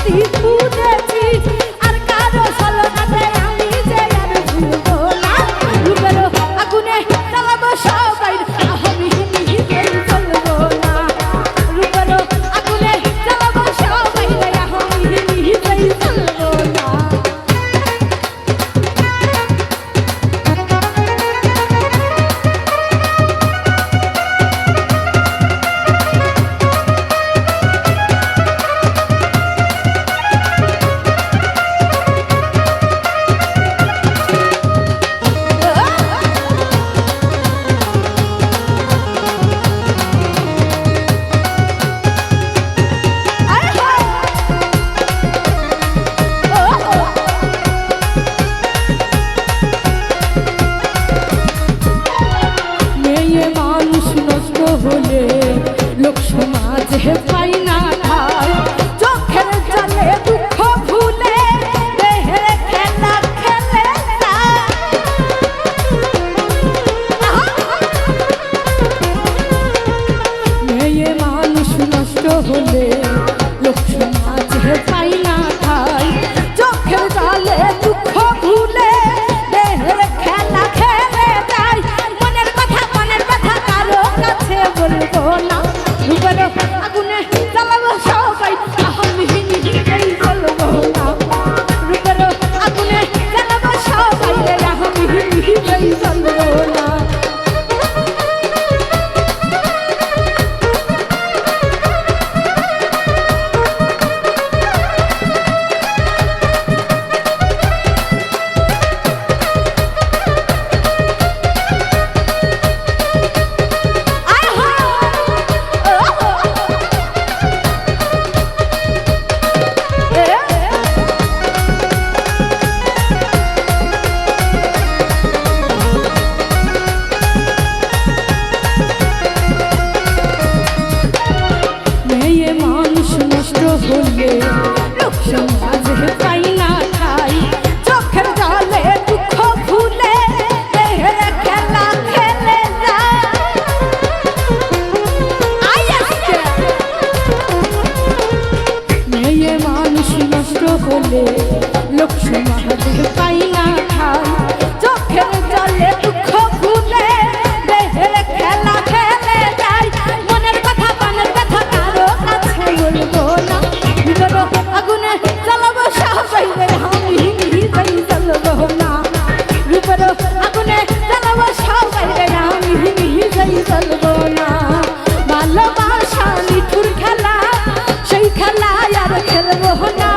হাসি খুঁজেছি আর কারো ছলনাতে আমি যে আর ভুলবো না রূপের আগুনে জ্বালাবো সবাই আমি নিজেই চলবো না রূপের আগুনে জ্বালাবো সবাই আমি নিজেই চলবো না হলে লোক সমাজে পাই না ঠাই চোখের জলে দুঃখ ভুলে দেহের খেলা খেলে না মেয়ে মানুষ নষ্ট হলে লোক সমাজে পাই না ঠাই চোখের জলে দুঃখ ভুলে দেহের খেলা খেলে যায় মনের কথা কারো কাছে বলবো না রূপের আগুনে জ্বালাবো সবাই আমি নিজেই চলবো না রূপের আগুনে জ্বালাবো সবাই আমি নিজেই চলবো না হলে লোক সমাজে পাই না ঠাই চোখের জলে দুঃখ ভুলে দেহের খেলা খেলে যায় মেয়ে মানুষ নষ্ট হলে লোক সমাজে পাই না ঠাই চোখের জলে দুঃখ ভুলে দেহের খেলা খেলে যায় মনের কথা কারো কাছে বলবো না আগুনে জ্বালাবো সবাই আমি নিজেই চলবো না রূপের আগুনে জ্বালাবো সবাই আমি নিজেই চলবো না ভালোবাসা নিঠুর খেলা সেই খেলা আর খেলবো না